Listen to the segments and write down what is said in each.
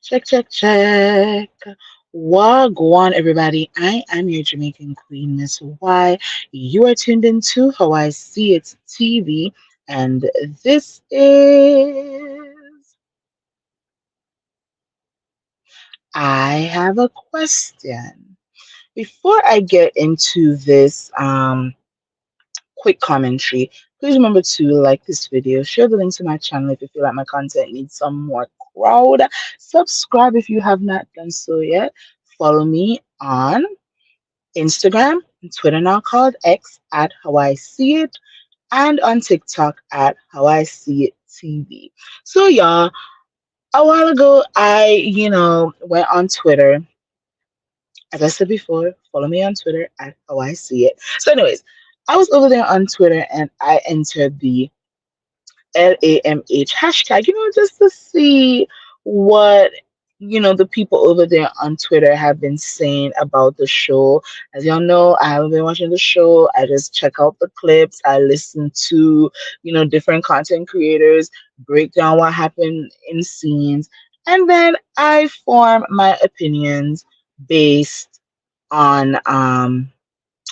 Check, check, check. Wagwan, everybody. I am your Jamaican Queen, Miss Y. You are tuned into How I See It TV, and this is. I have a question. Before I get into this quick commentary, please remember to like this video, share the link to my channel if you feel like my content needs some more crowd, subscribe if you have not done so yet, follow me on Instagram and Twitter, now called X, at How I See It, and on TikTok at How I See It TV. So y'all, a while ago I went on Twitter. As I said before, follow me on Twitter at How I See It. So anyways, I was over there on Twitter and I entered the LAMH hashtag, just to see what the people over there on Twitter have been saying about the show. As y'all know, I haven't been watching the show. I just check out the clips. I listen to different content creators break down what happened in scenes, and then I form my opinions based on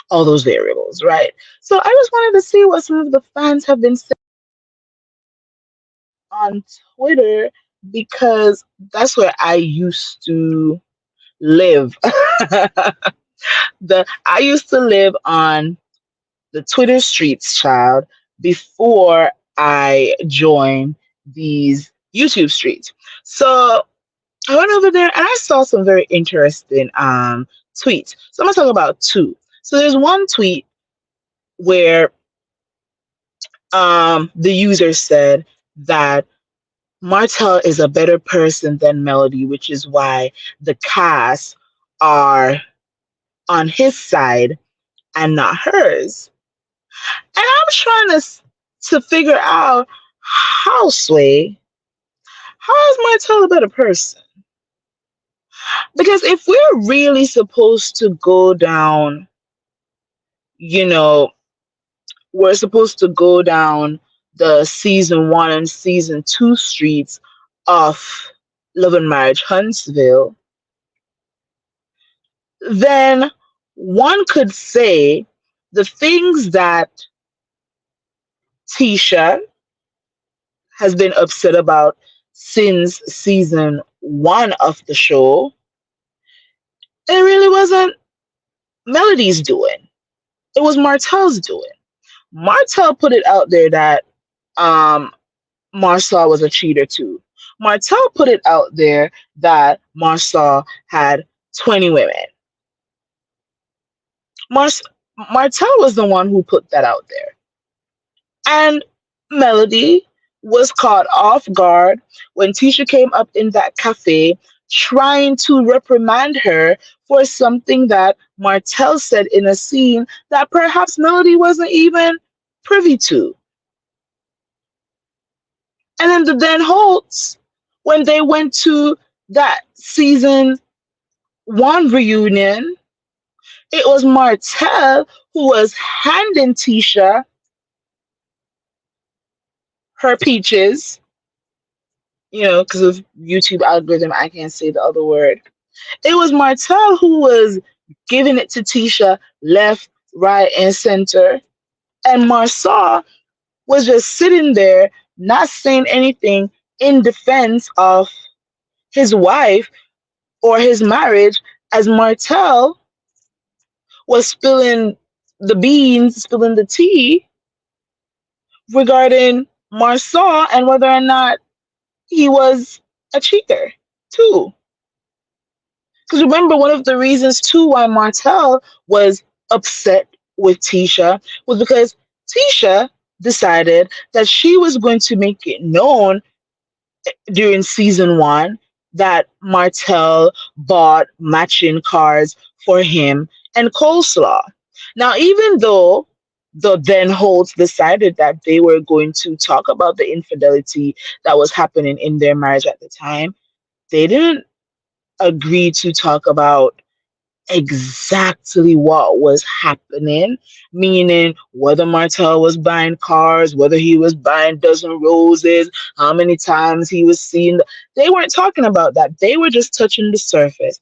all those variables, right? So I just wanted to see what some of the fans have been saying on Twitter, because that's where I used to live. The I used to live on the Twitter streets, child, before I joined these YouTube streets. So I went over there and I saw some very interesting tweets. So I'm gonna talk about two. So there's one tweet where the user said that Martel is a better person than Melody, which is why the cast are on his side and not hers. And I'm trying to figure out how, Sway, how is Martel a better person? Because if we're really supposed to go down, you know, we're supposed to go down the season one and season two streets of Love and Marriage Huntsville, then one could say the things that Tisha has been upset about since season one of the show, it really wasn't Melody's doing. It was Martel's doing. Martel put it out there that um, Marsau was a cheater too. Martel put it out there that Marsau had 20 women. Mars- Martel was the one who put that out there. And Melody was caught off guard when Tisha came up in that cafe trying to reprimand her for something that Martel said in a scene that perhaps Melody wasn't even privy to. And then the Den Holtz, when they went to that season one reunion, it was Martel who was handing Tisha her peaches, because of YouTube algorithm, I can't say the other word. It was Martel who was giving it to Tisha left, right, and center. And Marsau was just sitting there, not saying anything in defense of his wife or his marriage, as Martel was spilling the beans, spilling the tea regarding Marsau and whether or not he was a cheater too. Because remember, one of the reasons too why Martel was upset with Tisha was because Tisha decided that she was going to make it known during season one that Martel bought matching cars for him and coleslaw. Now, even though the then Holtz decided that they were going to talk about the infidelity that was happening in their marriage at the time, they didn't agree to talk about exactly what was happening, meaning whether Martel was buying cars, whether he was buying dozen roses, how many times he was seen. They weren't talking about that. They were just touching the surface.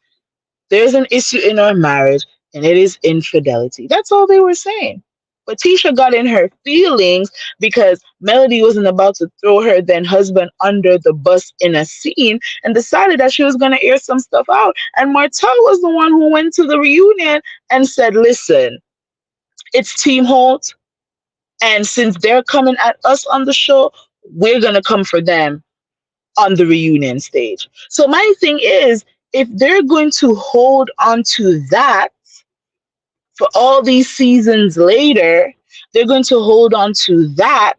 There's an issue in our marriage, and it is infidelity. That's all they were saying. But Tisha got in her feelings because Melody wasn't about to throw her then husband under the bus in a scene and decided that she was going to air some stuff out. And Martel was the one who went to the reunion and said, listen, it's Team Holt. And since they're coming at us on the show, we're going to come for them on the reunion stage. So my thing is, if they're going to hold on to that for all these seasons later, they're going to hold on to that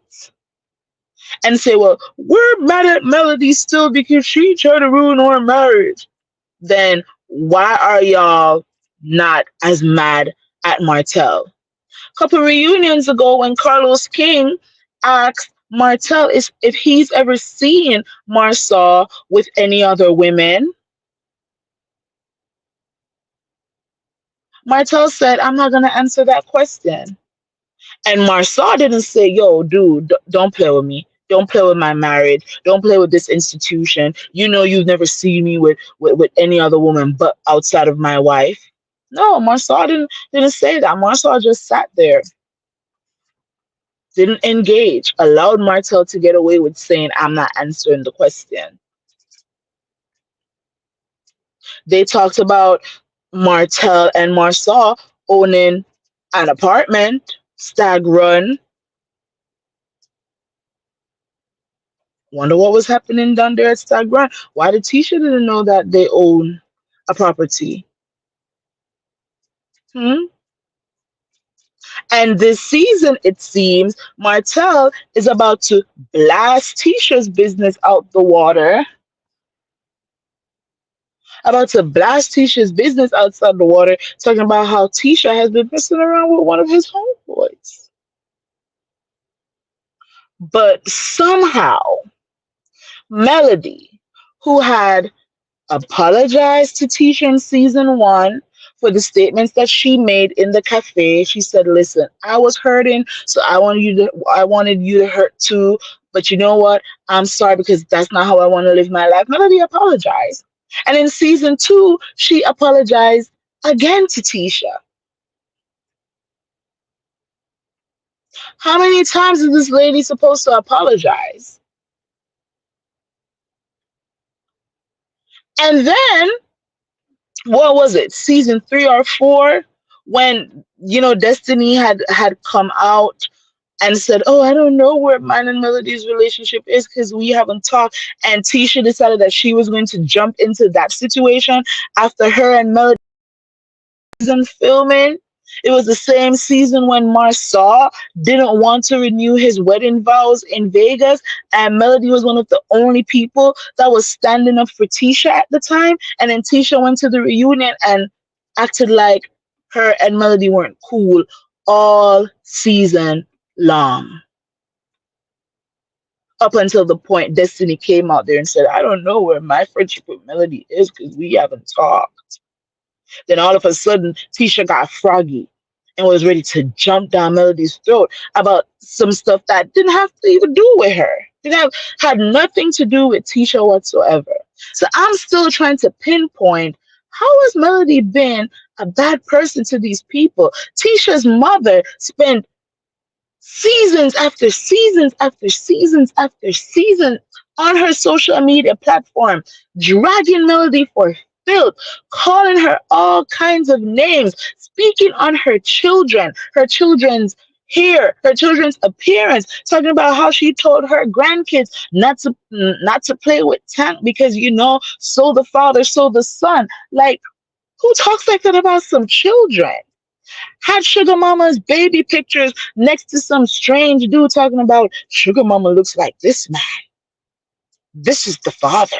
and say, well, we're mad at Melody still because she tried to ruin our marriage. Then why are y'all not as mad at Martel? A couple reunions ago when Carlos King asked Martel if he's ever seen Marsau with any other women, Martel said, I'm not going to answer that question. And Marsau didn't say, yo, dude, don't play with me. Don't play with my marriage. Don't play with this institution. You know you've never seen me with any other woman but outside of my wife. No, Marsau didn't say that. Marsau just sat there, didn't engage, allowed Martel to get away with saying, I'm not answering the question. They talked about Martel and Marsau owning an apartment, Stag Run. Wonder what was happening down there at Stag Run. Why did Tisha didn't know that they own a property? Hmm? And this season, it seems, Martel is about to blast Tisha's business out the water. About to blast Tisha's business outside the water, talking about how Tisha has been messing around with one of his homeboys. But somehow, Melody, who had apologized to Tisha in season one for the statements that she made in the cafe. She said, "Listen, I was hurting, so I wanted you to hurt too. But you know what? I'm sorry because that's not how I want to live my life." Melody apologized, and in season two, she apologized again to Tisha. How many times is this lady supposed to apologize? And then what was it, season three or four, when Destiny had come out and said, "Oh, I don't know where mine and Melody's relationship is because we haven't talked." And Tisha decided that she was going to jump into that situation after her and Melody season filming. It was the same season when Marsaw didn't want to renew his wedding vows in Vegas, and Melody was one of the only people that was standing up for Tisha at the time. And then Tisha went to the reunion and acted like her and Melody weren't cool all season long. Up until the point Destiny came out there and said, "I don't know where my friendship with Melody is because we haven't talked." Then all of a sudden, Tisha got froggy and was ready to jump down Melody's throat about some stuff that didn't have to even do with her. Didn't have had nothing to do with Tisha whatsoever. So I'm still trying to pinpoint, how has Melody been a bad person to these people? Tisha's mother spent seasons after seasons after seasons after seasons on her social media platform, dragging Melody for filth, calling her all kinds of names, speaking on her children, her children's hair, her children's appearance, talking about how she told her grandkids not to play with Tank because so the father, so the son. Like, who talks like that about some children? Had Sugar Mama's baby pictures next to some strange dude talking about Sugar Mama looks like this man. This is the father.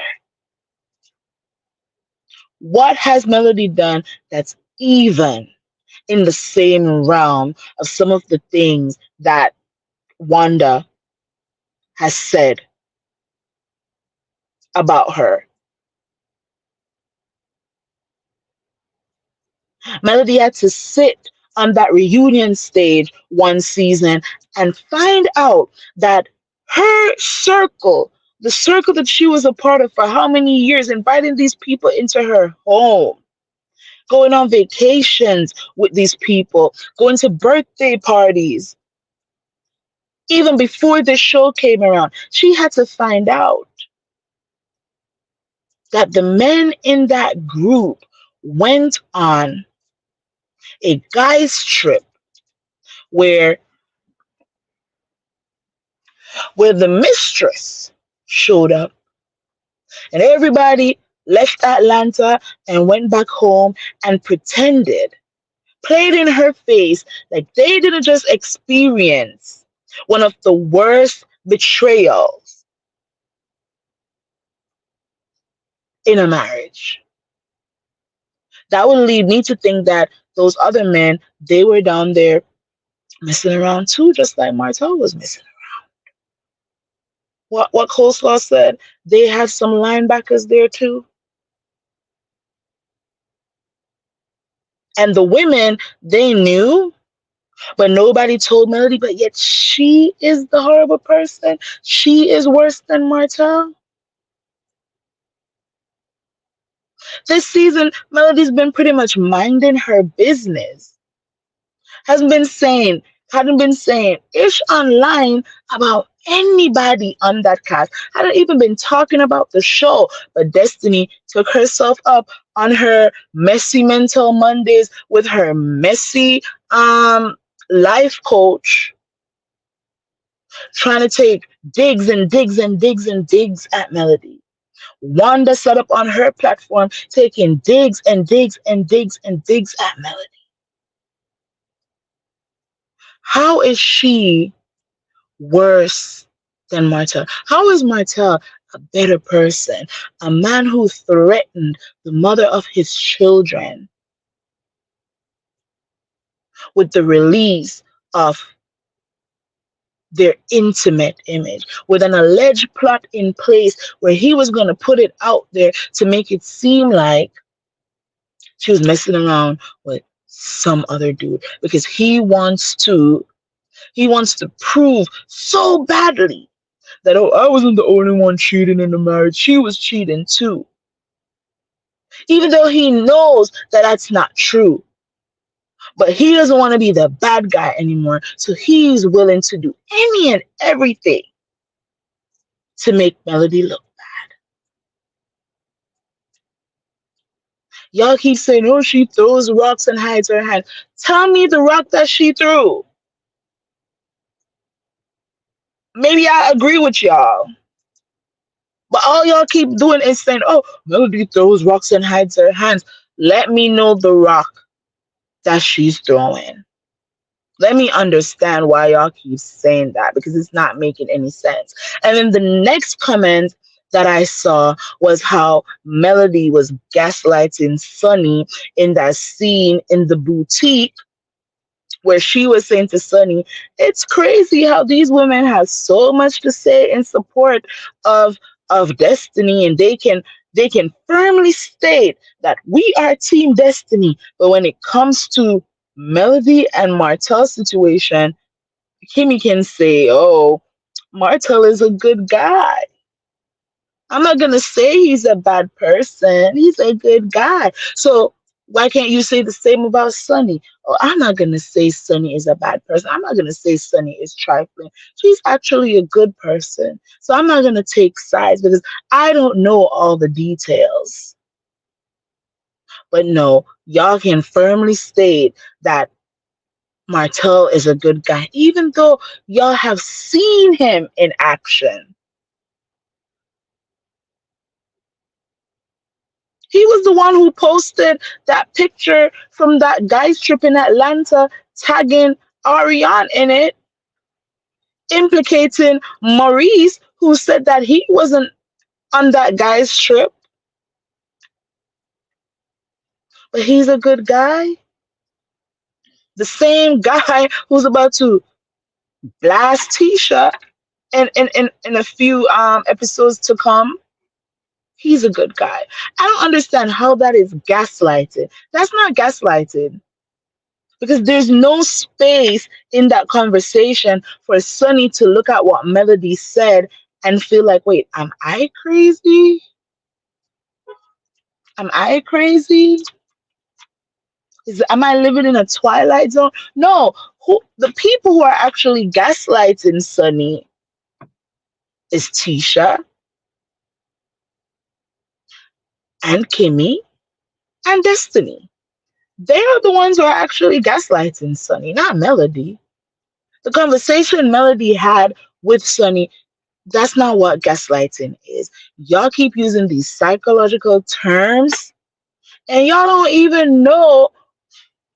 What has Melody done that's even in the same realm of some of the things that Wanda has said about her? Melody had to sit on that reunion stage one season and find out that her circle, the circle that she was a part of for how many years, inviting these people into her home, going on vacations with these people, going to birthday parties, even before the show came around, she had to find out that the men in that group went on a guy's trip where the mistress showed up and everybody left Atlanta and went back home and pretended, played in her face like they didn't just experience one of the worst betrayals in a marriage. That would lead me to think that those other men, they were down there messing around too, just like Martel was messing. What Coleslaw said, they had some linebackers there too. And the women, they knew, but nobody told Melody, but yet she is the horrible person. She is worse than Martel. This season, Melody's been pretty much minding her business. Hasn't been saying, hadn't been saying ish online about anybody on that cast. Hadn't even been talking about the show. But Destiny took herself up on her messy mental Mondays with her messy life coach, trying to take digs and digs and digs and digs at Melody. Wanda set up on her platform taking digs and digs and digs and digs at Melody. How is she worse than Martel? How is Martel a better person? A man who threatened the mother of his children with the release of their intimate image, with an alleged plot in place where he was going to put it out there to make it seem like she was messing around with some other dude because he wants to prove so badly that, oh, I wasn't the only one cheating in the marriage. She was cheating too. Even though he knows that that's not true. But he doesn't want to be the bad guy anymore. So he's willing to do any and everything to make Melody look. Y'all keep saying, oh, she throws rocks and hides her hand. Tell me the rock that she threw. Maybe I agree with y'all. But all y'all keep doing is saying, oh, Melody throws rocks and hides her hands. Let me know the rock that she's throwing. Let me understand why y'all keep saying that because it's not making any sense. And then the next comment that I saw was how Melody was gaslighting Sunny in that scene in the boutique where she was saying to Sunny, it's crazy how these women have so much to say in support of Destiny, and they can firmly state that we are Team Destiny, but when it comes to Melody and Martel's situation, Kimmy can say, oh, Martel is a good guy. I'm not gonna say he's a bad person. He's a good guy. So why can't you say the same about Sunny? Oh, I'm not gonna say Sunny is a bad person. I'm not gonna say Sunny is trifling. She's actually a good person. So I'm not gonna take sides because I don't know all the details. But no, y'all can firmly state that Martel is a good guy, even though y'all have seen him in action. He was the one who posted that picture from that guy's trip in Atlanta, tagging Ariane in it, implicating Maurice, who said that he wasn't on that guy's trip, but he's a good guy. The same guy who's about to blast Tisha in a few episodes to come. He's a good guy. I don't understand how that is gaslighting. That's not gaslighting because there's no space in that conversation for Sunny to look at what Melody said and feel like, wait, am I crazy? Am I crazy? Am I living in a twilight zone? No. The people who are actually gaslighting Sunny is Tisha and Kimmy and Destiny. They are the ones who are actually gaslighting Sunny, not Melody. The conversation Melody had with Sunny, that's not what gaslighting is. Y'all keep using these psychological terms and y'all don't even know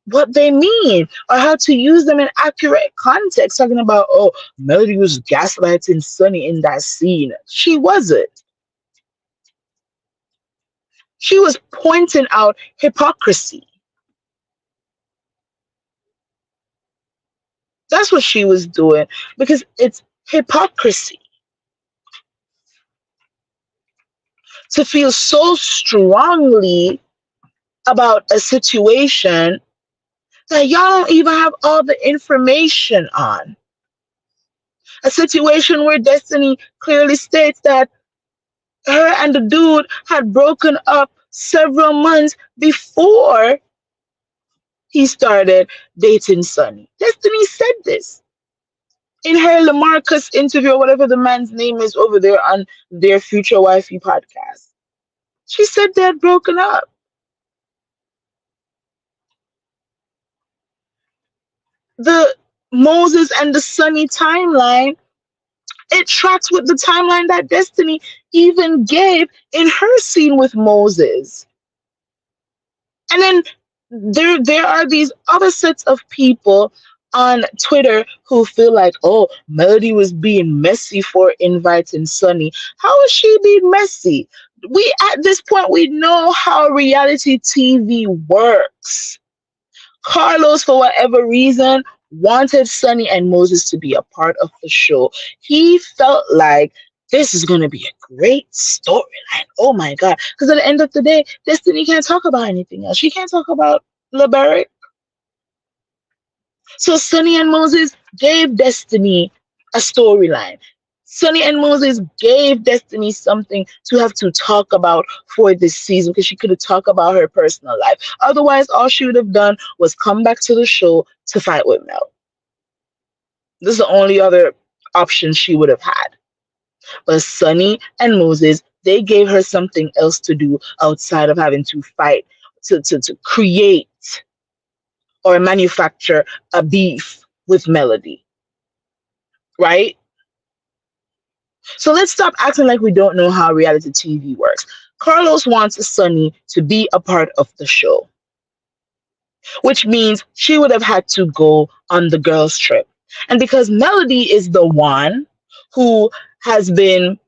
what they mean or how to use them in accurate context. Talking about, oh, Melody was gaslighting Sunny in that scene. She wasn't. She was pointing out hypocrisy. That's what she was doing because it's hypocrisy to feel so strongly about a situation that y'all don't even have all the information on. A situation where Destiny clearly states that her and the dude had broken up several months before he started dating Sunny. Destiny said this in her Lamarcus interview, or whatever the man's name is over there on their Future Wifey podcast. She said they had broken up. The Moses and the Sunny timeline, it tracks with the timeline that Destiny even gave in her scene with Moses. And then there are these other sets of people on Twitter who feel like, oh, Melody was being messy for inviting Sunny. How is she being messy? We at this point we know how reality TV works. Carlos, for whatever reason, wanted Sunny and Moses to be a part of the show. He felt like this is going to be a great storyline. Oh my God. Because at the end of the day, Destiny can't talk about anything else. She can't talk about LeBerick. So Sunny and Moses gave Destiny a storyline. Sunny and Moses gave Destiny something to have to talk about for this season because she could have talked about her personal life. Otherwise, all she would have done was come back to the show to fight with Mel. This is the only other option she would have had. But Sunny and Moses, they gave her something else to do outside of having to fight to create or manufacture a beef with Melody. Right? So let's stop acting like we don't know how reality TV works. Carlos wants Sunny to be a part of the show, which means she would have had to go on the girls' trip. And because Melody is the one who has been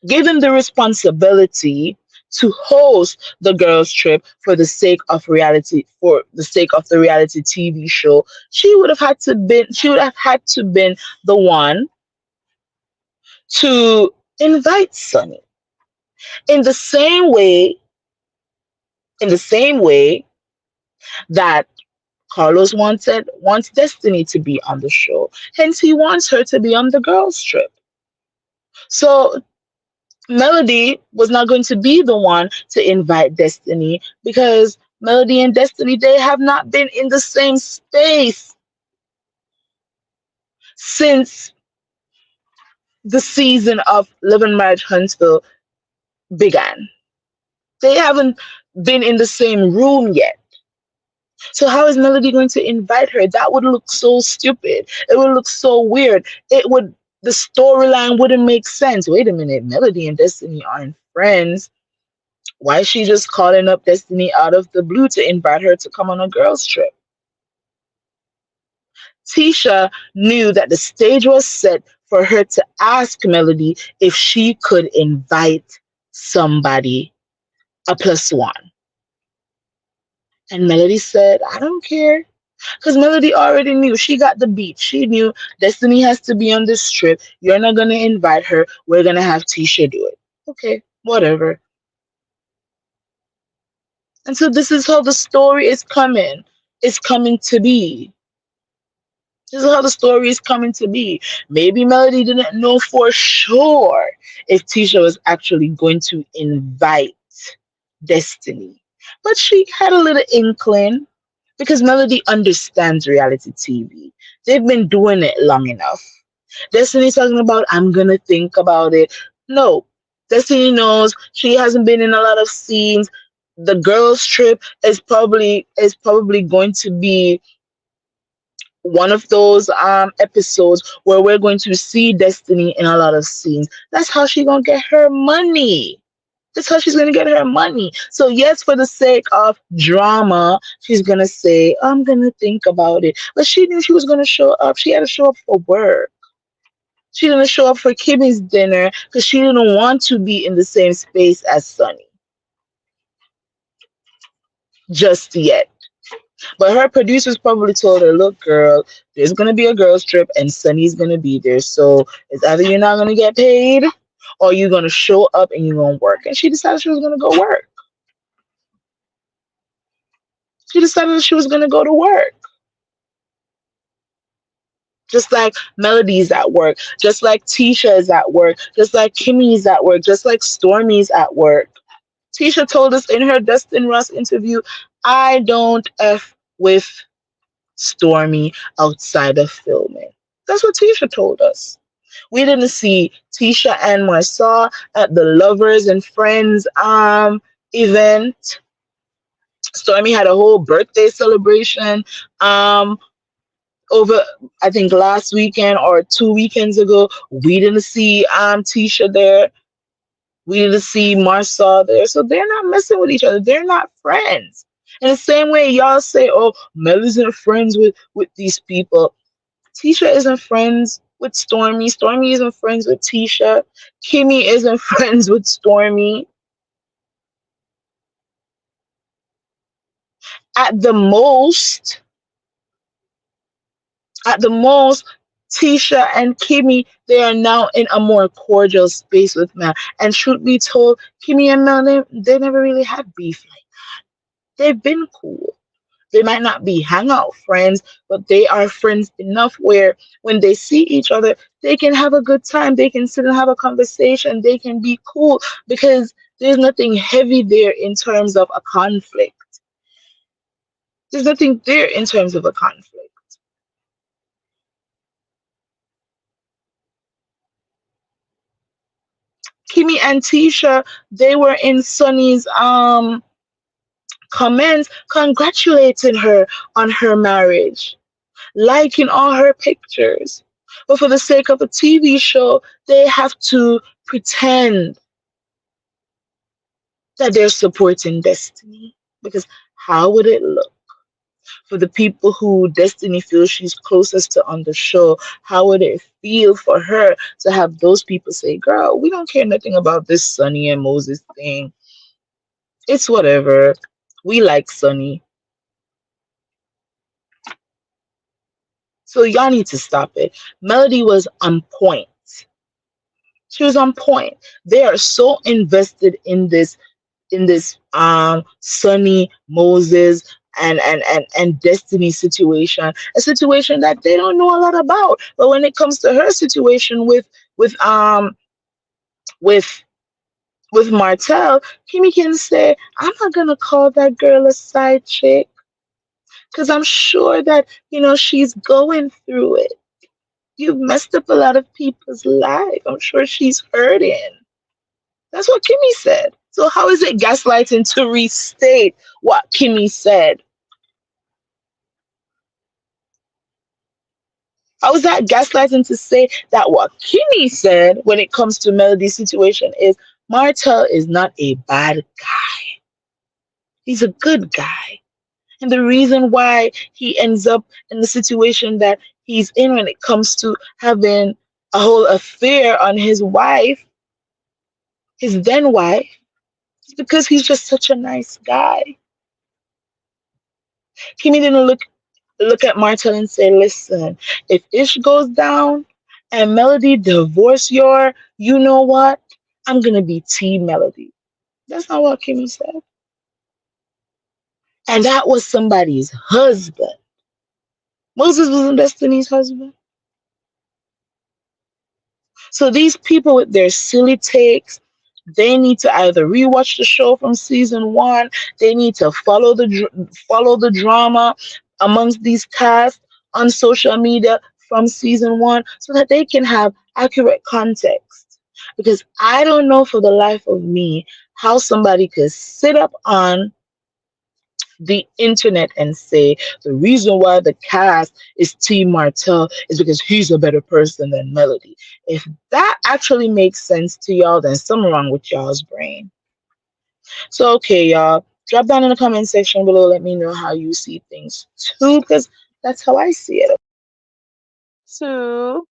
given the responsibility to host the girls' trip for the sake of the reality TV show, she would have had to been the one to invite Sunny. In the same way, in the same way that Carlos wants Destiny to be on the show. Hence he wants her to be on the girls' trip. So Melody was not going to be the one to invite Destiny because Melody and Destiny, they have not been in the same space since the season of Love and Marriage Huntsville began. They haven't been in the same room yet. So how is Melody going to invite her? That would look so stupid. It would look so weird. The storyline wouldn't make sense. Wait a minute, Melody and Destiny aren't friends. Why is she just calling up Destiny out of the blue to invite her to come on a girls' trip? Tisha knew that the stage was set for her to ask Melody if she could invite somebody, a plus one. And Melody said, I don't care. Because Melody already knew. She got the beat. She knew Destiny has to be on this trip. You're not going to invite her. We're going to have Tisha do it. Okay. whatever. And so this is how the story is coming. It's coming to be. This is how the story is coming to be. Maybe Melody didn't know for sure if Tisha was actually going to invite Destiny. But she had a little inkling because Melody understands reality TV. They've been doing it long enough. Destiny's talking about, I'm gonna think about it. No. Destiny knows she hasn't been in a lot of scenes. The girls' trip is probably going to be one of those episodes where we're going to see Destiny in a lot of scenes. That's how she's gonna get her money. That's how she's gonna get her money. So yes, for the sake of drama, she's gonna say, I'm gonna think about it. But she knew she was gonna show up. She had to show up for work. She didn't show up for Kimmy's dinner because she didn't want to be in the same space as Sunny just yet. But her producers probably told her, look, girl, there's going to be a girls' trip and Sunny's going to be there. So it's either you're not going to get paid or you're going to show up and you're going to work. And she decided she was going to go work. She decided she was going to go to work. Just like Melody's at work, just like Tisha is at work, just like Kimmy's at work, just like Stormy's at work. Tisha told us in her Dustin Ross interview, I don't F with Stormy outside of filming. That's what Tisha told us. We didn't see Tisha and Marcel at the Lovers and Friends event. Stormy had a whole birthday celebration over, I think, last weekend or 2 weekends ago. We didn't see Tisha there. We didn't see Marcel there. So they're not messing with each other. They're not friends. In the same way y'all say, oh, Mel isn't friends with these people. Tisha isn't friends with Stormy. Stormy isn't friends with Tisha. Kimmy isn't friends with Stormy. At the most, at the most, Tisha and Kimmy, they are now in a more cordial space with Mel. And truth be told, Kimmy and Mel, they never really had beef like that. They've been cool. They might not be hangout friends, but they are friends enough where when they see each other, they can have a good time. They can sit and have a conversation. They can be cool because there's nothing heavy there in terms of a conflict. There's nothing there in terms of a conflict. Kimmy and Tisha, they were in Sunny's comments congratulating her on her marriage, liking all her pictures. But for the sake of a TV show, they have to pretend that they're supporting Destiny. Because how would it look for the people who Destiny feels she's closest to on the show? How would it feel for her to have those people say, girl, we don't care nothing about this Sunny and Moses thing. It's whatever. We like Sunny. So y'all need to stop it. Melody was on point. She was on point. They are so invested in this Sunny Moses and Destiny situation, a situation that they don't know a lot about. But when it comes to her situation with um with with Martel, Kimmy can say, I'm not gonna call that girl a side chick because I'm sure that she's going through it. You've messed up a lot of people's life. I'm sure she's hurting. That's what Kimmy said. So how is it gaslighting to restate what Kimmy said? How is that gaslighting to say that what Kimmy said when it comes to Melody's situation is Martel is not a bad guy. He's a good guy. And the reason why he ends up in the situation that he's in when it comes to having a whole affair on his wife, his then wife, is because he's just such a nice guy. Kimmy didn't look at Martel and say, listen, if Ish goes down and Melody divorce you know what? I'm gonna be Team Melody. That's not what Kimmy said. And that was somebody's husband. Moses wasn't Destiny's husband. So these people with their silly takes, they need to either rewatch the show from season one. They need to follow the drama amongst these casts on social media from season one, so that they can have accurate context. Because I don't know for the life of me how somebody could sit up on the internet and say the reason why the cast is Team Martel is because he's a better person than Melody. If that actually makes sense to y'all, then something wrong with y'all's brain. So okay, y'all, drop down in the comment section below. Let me know how you see things too, because that's how I see it. So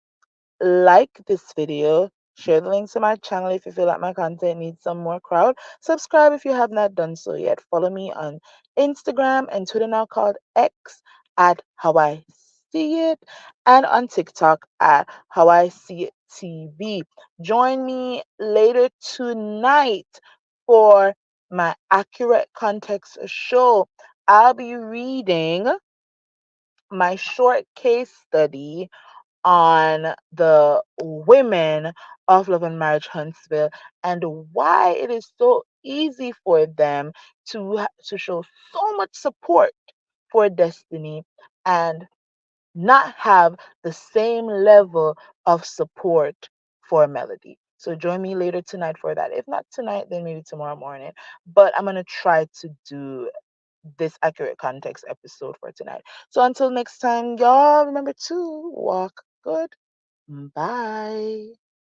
like this video, share the link to my channel if you feel like my content needs some more crowd. Subscribe if you have not done so yet. Follow me on Instagram and Twitter, now called X, at How I See It, and on TikTok at How I See It TV. Join me later tonight for my Accurate Context show. I'll be reading my short case study on the women of Love and Marriage Huntsville and why it is so easy for them to show so much support for Destiny and not have the same level of support for Melody. So join me later tonight for that. If not tonight, then maybe tomorrow morning. But I'm gonna try to do this accurate context episode for tonight. So until next time, y'all remember to walk good. Bye.